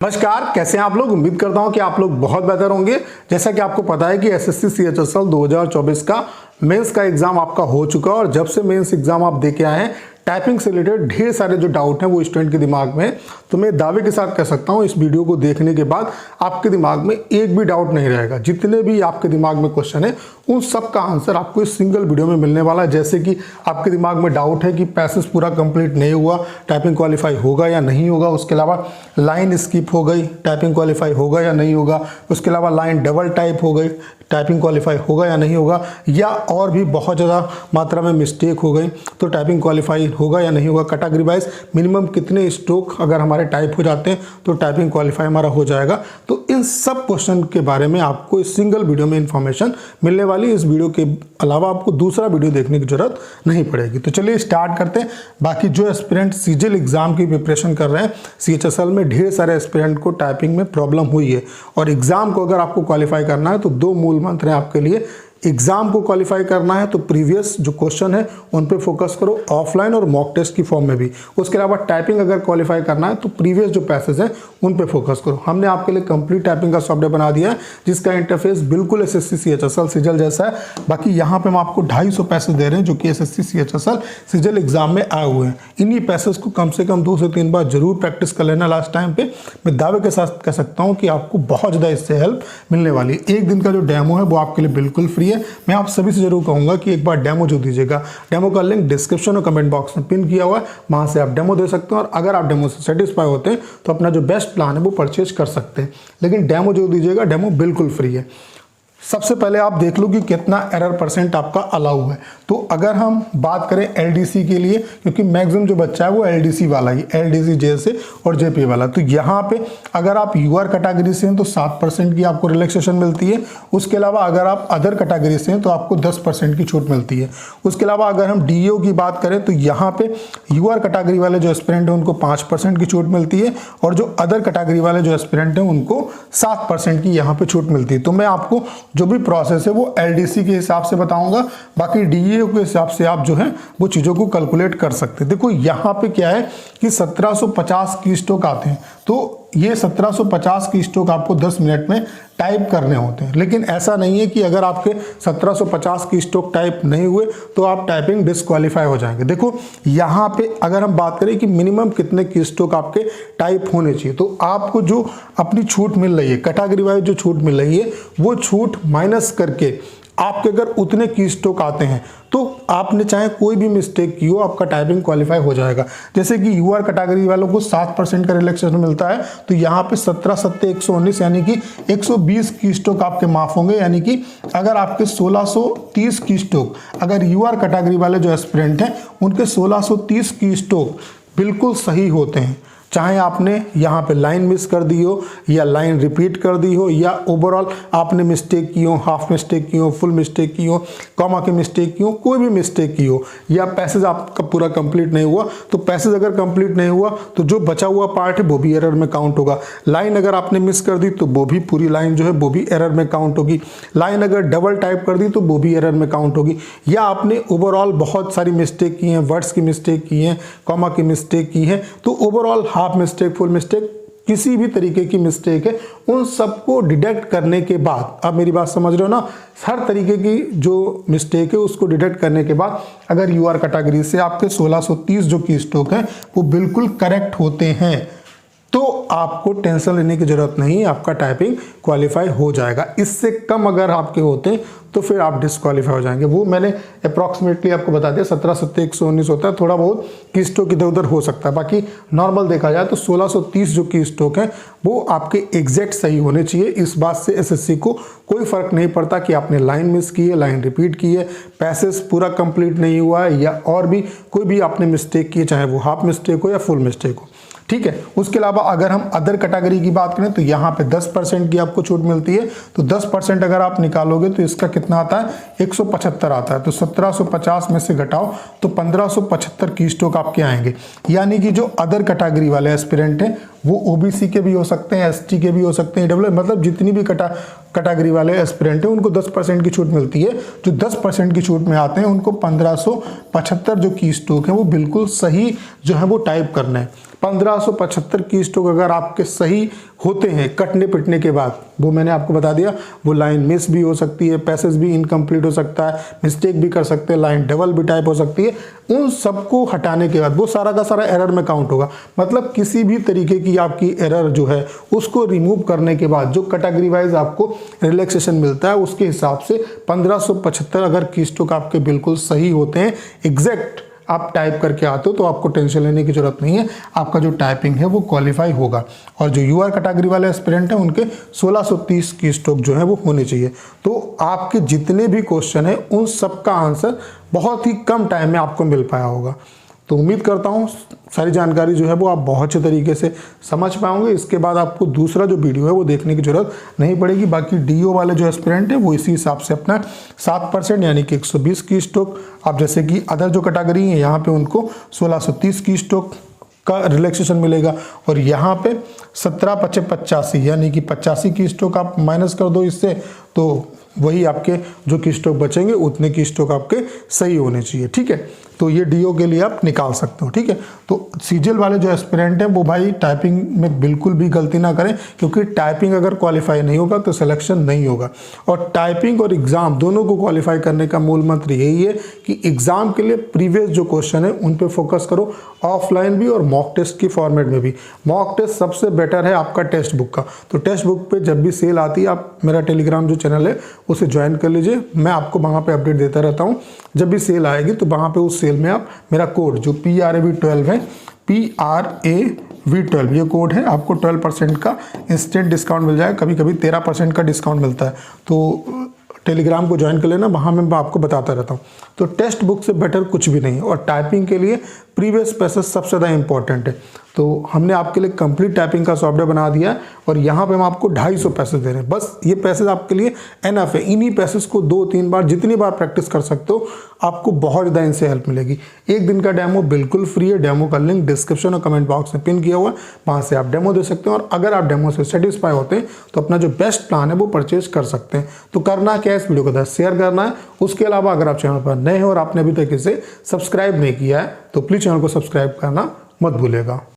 नमस्कार, कैसे हैं आप लोग। उम्मीद करता हूं कि आप लोग बहुत बेहतर होंगे। जैसा कि आपको पता है कि एसएससी सीएचएसएल 2024 का मेंस का एग्जाम आपका हो चुका है और जब से मेंस एग्जाम आप दे के आए हैं टाइपिंग से रिलेटेड ढेर सारे जो डाउट हैं वो स्टूडेंट के दिमाग में, तो मैं दावे के साथ कह सकता हूं इस वीडियो को देखने के बाद आपके दिमाग में एक भी डाउट नहीं रहेगा। जितने भी आपके दिमाग में क्वेश्चन है उन सब का आंसर आपको इस सिंगल वीडियो में मिलने वाला है। जैसे कि आपके दिमाग में डाउट है कि पैसेज पूरा कंप्लीट नहीं हुआ, टाइपिंग क्वालिफाई होगा या नहीं होगा। उसके अलावा लाइन स्किप हो गई, टाइपिंग क्वालिफाई होगा या नहीं होगा। उसके अलावा लाइन डबल टाइप हो गई, टाइपिंग क्वालिफाई होगा या नहीं होगा। या और भी बहुत ज़्यादा मात्रा में मिस्टेक हो गई तो टाइपिंग क्वालिफाई होगा या नहीं होगा। कैटेगरी वाइज मिनिमम कितने स्ट्रोक अगर हमारे टाइप हो जाते हैं तो टाइपिंग क्वालिफाई हमारा हो जाएगा। तो इन सब क्वेश्चन के बारे में आपको इस सिंगल वीडियो में इंफॉर्मेशन मिलने वाली। इस वीडियो के अलावा आपको दूसरा वीडियो देखने की जरूरत नहीं पड़ेगी। तो चलिए स्टार्ट करते हैं। बाकी जो एस्पिरेंट सीजीएल एग्जाम की प्रिपरेशन कर रहे हैं, सीएचएसएल में ढेर सारे एस्पिरेंट को टाइपिंग में प्रॉब्लम हुई है और एग्जाम को अगर आपको क्वालिफाई करना है तो दो मूल मंत्र हैं आपके लिए। एग्जाम को क्वालिफाई करना है तो प्रीवियस जो क्वेश्चन है उन पे फोकस करो, ऑफलाइन और मॉक टेस्ट की फॉर्म में भी। उसके अलावा टाइपिंग अगर क्वालिफाई करना है तो प्रीवियस जो पैसेज हैं उन पे फोकस करो। हमने आपके लिए कंप्लीट टाइपिंग का सॉफ्टवेयर बना दिया है जिसका इंटरफेस बिल्कुल एसएससी सीएचएसएल सीजीएल जैसा है। बाकी यहाँ पे हम आपको 250 पैसेज दे रहे हैं जो कि एसएससी सीएचएसएल सीजीएल एग्जाम में आए हुए हैं। इन्हीं पैसेज को कम से कम 2 से 3 बार जरूर प्रैक्टिस कर लेना लास्ट टाइम पे। मैं दावे के साथ कह सकता हूँ कि आपको बहुत ज़्यादा इससे हेल्प मिलने वाली है। एक दिन का जो डेमो है वो आपके लिए बिल्कुल फ्री है। मैं आप सभी से जरूर कहूंगा कि एक बार डेमो जो दीजिएगा, डेमो का लिंक डिस्क्रिप्शन और कमेंट बॉक्स में पिन किया हुआ है, वहां से आप डेमो दे सकते हैं। और अगर आप डेमो से सेटिस्फाई होते हैं तो अपना जो बेस्ट प्लान है वो परचेज कर सकते हैं। लेकिन डेमो जो दीजिएगा, डेमो बिल्कुल फ्री है। सबसे पहले आप देख लो कि कितना एरर परसेंट आपका अलाउ है। तो अगर हम बात करें एलडीसी के लिए, क्योंकि मैक्सिमम जो बच्चा है वो एलडीसी वाला ही, एलडीसी जैसे और जेपी वाला, तो यहाँ पे अगर आप यूआर कैटेगरी से हैं तो 7% की आपको रिलैक्सेशन मिलती है। उसके अलावा अगर आप अदर कैटेगरी से हैं तो आपको 10% की छूट मिलती है। उसके अलावा अगर हम डीओ की बात करें तो यहाँ पे यूआर कैटेगरी वाले जो एस्पिरेंट हैं उनको 5% की छूट मिलती है और जो अदर कैटेगरी वाले जो एस्पिरेंट हैं उनको 7% की यहाँ पे छूट मिलती है। तो मैं आपको जो भी प्रोसेस है वो एलडीसी के हिसाब से बताऊंगा, बाकी डीए के हिसाब से आप जो है वो चीज़ों को कैलकुलेट कर सकते हैं। देखो यहाँ पे क्या है कि 1750 की स्ट्रोक आते हैं, तो ये 1750 की स्ट्रोक आपको 10 मिनट में टाइप करने होते हैं। लेकिन ऐसा नहीं है कि अगर आपके 1750 की स्ट्रोक टाइप नहीं हुए तो आप टाइपिंग डिस्क्वालीफाई हो जाएंगे। देखो यहाँ पे अगर हम बात करें कि मिनिमम कितने की स्ट्रोक आपके टाइप होने चाहिए, तो आपको जो अपनी छूट मिल रही है, कैटेगरी वाइज जो छूट मिल रही है वो छूट माइनस करके आपके अगर उतने की स्ट्रोक आते हैं तो आपने चाहे कोई भी मिस्टेक की हो आपका टाइपिंग क्वालिफाई हो जाएगा। जैसे कि यूआर कैटेगरी वालों को 7% का रिलैक्सेशन मिलता है, तो यहाँ पे 17 7 119 यानी कि 120 की स्ट्रोक आपके माफ होंगे। यानी कि अगर आपके 1630 की स्ट्रोक, अगर यूआर कैटेगरी वाले जो एस्पिरेंट हैं उनके 1630 की स्ट्रोक बिल्कुल सही होते हैं, चाहे आपने यहाँ पे लाइन मिस कर दी हो या लाइन रिपीट कर दी हो या ओवरऑल आपने मिस्टेक की हो, हाफ मिस्टेक की हो, फुल मिस्टेक की हो, कॉमा की मिस्टेक की हो, कोई भी मिस्टेक की हो, या पैसेज आपका पूरा कंप्लीट नहीं हुआ, तो पैसेज अगर कंप्लीट नहीं हुआ तो जो बचा हुआ पार्ट है वो भी एरर में काउंट होगा। लाइन अगर आपने मिस कर दी तो वो भी पूरी लाइन जो है वो भी एरर में काउंट होगी। लाइन अगर डबल टाइप कर दी तो वो भी एरर में काउंट होगी। या आपने ओवरऑल बहुत सारी मिस्टेक की हैं, वर्ड्स की मिस्टेक की हैं, कॉमा की मिस्टेक की है, तो overall half mistake, full mistake, किसी भी तरीके की मिस्टेक है, उन सबको डिटेक्ट करने के बाद, आप मेरी बात समझ रहे हो ना, हर तरीके की जो मिस्टेक है उसको डिटेक्ट करने के बाद अगर यूआर कैटेगरी से आपके 1630 जो की स्ट्रोक है वो बिल्कुल करेक्ट होते हैं तो आपको टेंशन लेने की जरूरत नहीं, आपका टाइपिंग क्वालिफाई हो जाएगा। इससे कम अगर आपके होते हैं तो फिर आप डिस्क्वालीफाई हो जाएंगे। वो मैंने अप्रॉक्सीमेटली आपको बता दिया, 17 7 119 होता है, थोड़ा बहुत की स्ट्रोक इधर उधर हो सकता है। बाकी नॉर्मल देखा जाए तो 1630 जो की स्ट्रोक है वो आपके एग्जैक्ट सही होने चाहिए। इस बात से एसएससी को कोई फर्क नहीं पड़ता कि आपने लाइन मिस की है, लाइन रिपीट की है, पैसेज पूरा कंप्लीट नहीं हुआ है या और भी कोई भी आपने मिस्टेक की है, चाहे वो हाफ मिस्टेक हो या फुल मिस्टेक हो। ठीक है। उसके अलावा अगर हम अदर कैटेगरी की बात करें तो यहाँ पे 10% की आपको छूट मिलती है। तो 10% अगर आप निकालोगे तो इसका कितना आता है, 175 आता है। तो 1750 में से घटाओ तो 1575 की स्ट्रोक आपके आएंगे। यानी कि जो अदर कैटेगरी वाले एस्पिरेंट हैं वो ओबीसी के भी हो सकते हैं, एसटी के भी हो सकते हैं, डब्ल्यू, मतलब जितनी भी कैटेगरी वाले एस्पिरेंट हैं उनको 10% की छूट मिलती है। जो 10% की छूट में आते हैं उनको 1575 जो की स्ट्रोक है वो बिल्कुल सही जो है वो टाइप करना है। 1575 की स्ट्रोक अगर आपके सही होते हैं कटने पिटने के बाद, वो मैंने आपको बता दिया, वो लाइन मिस भी हो सकती है, पैसेज भी इनकम्प्लीट हो सकता है, मिस्टेक भी कर सकते हैं, लाइन डबल भी टाइप हो सकती है, उन सबको हटाने के बाद वो सारा का सारा एरर में काउंट होगा। मतलब किसी भी तरीके की आपकी एरर जो है उसको रिमूव करने के बाद जो कैटेगरी वाइज आपको रिलैक्सेशन मिलता है उसके हिसाब से 1575 अगर की स्ट्रोक आपके बिल्कुल सही होते हैं, एग्जैक्ट आप टाइप करके आते हो, तो आपको टेंशन लेने की जरूरत नहीं है, आपका जो टाइपिंग है वो क्वालिफाई होगा। और जो यूआर कैटेगरी वाले एस्पिरेंट हैं उनके 1630 की स्ट्रोक जो है वो होने चाहिए। तो आपके जितने भी क्वेश्चन है उन सब का आंसर बहुत ही कम टाइम में आपको मिल पाया होगा। तो उम्मीद करता हूँ सारी जानकारी जो है वो आप बहुत अच्छे तरीके से समझ पाओगे। इसके बाद आपको दूसरा जो वीडियो है वो देखने की जरूरत नहीं पड़ेगी। बाकी डीओ वाले जो एस्पिरेंट है वो इसी हिसाब से अपना 7% यानी कि 120 की स्ट्रोक, आप जैसे कि अदर जो कैटेगरी है यहाँ पे उनको 1630 की स्ट्रोक का रिलैक्सेशन मिलेगा। और यहाँ पे 17/85 यानी कि 85 की स्ट्रोक आप माइनस कर दो इससे, तो वही आपके जो की स्ट्रोक बचेंगे उतने की स्ट्रोक आपके सही होने चाहिए। ठीक है, तो ये डीओ के लिए आप निकाल सकते हो। ठीक है, तो सीजीएल वाले जो एस्पिरेंट हैं वो भाई टाइपिंग में बिल्कुल भी गलती ना करें, क्योंकि टाइपिंग अगर क्वालिफाई नहीं होगा तो सिलेक्शन नहीं होगा। और टाइपिंग और एग्जाम दोनों को क्वालिफाई करने का मूल मंत्र यही है कि एग्जाम के लिए प्रीवियस जो क्वेश्चन है उन पे फोकस करो, ऑफलाइन भी और मॉक टेस्ट की फॉर्मेट में भी। मॉक टेस्ट सबसे बेटर है आपका टेक्स्ट बुक का। तो टेक्स्ट बुक पे जब भी सेल आती है आप मेरा टेलीग्राम जो चैनल है उसे ज्वाइन कर लीजिए, मैं आपको वहाँ पे अपडेट देता रहता हूँ। जब भी सेल आएगी तो वहाँ पे उस सेल में आप मेरा कोड जो PRAV12 है, PRAV12 ये कोड है, आपको 12% का इंस्टेंट डिस्काउंट मिल जाएगा। कभी कभी 13% का डिस्काउंट मिलता है। तो टेलीग्राम को ज्वाइन कर लेना, वहाँ मैं आपको बताता रहता हूँ। तो टेक्स्ट बुक से बेटर कुछ भी नहीं है। और टाइपिंग के लिए प्रीवियस पैसेज सबसे ज़्यादा इंपॉर्टेंट है। तो हमने आपके लिए कंप्लीट टाइपिंग का सॉफ्टवेयर बना दिया है और यहाँ पे हम आपको 250 पैसेज दे रहे हैं। बस ये पैसेज आपके लिए एनफ है। इन्हीं पैसेज को 2-3 बार जितनी बार प्रैक्टिस कर सकते हो आपको बहुत ज़्यादा इनसे हेल्प मिलेगी। एक दिन का डेमो बिल्कुल फ्री है। डेमो का लिंक डिस्क्रिप्शन और कमेंट बॉक्स में पिन किया हुआ है, वहाँ से आप डेमो दे सकते हैं। और अगर आप डेमो से सेटिस्फाई होते हैं तो अपना जो बेस्ट प्लान है वो परचेज कर सकते हैं। तो करना क्या है, इस वीडियो को शेयर करना है। उसके अलावा अगर आप चैनल पर नए हैं और आपने अभी तक इसे सब्सक्राइब नहीं किया है तो प्लीज़ चैनल को सब्सक्राइब करना मत भूलिएगा।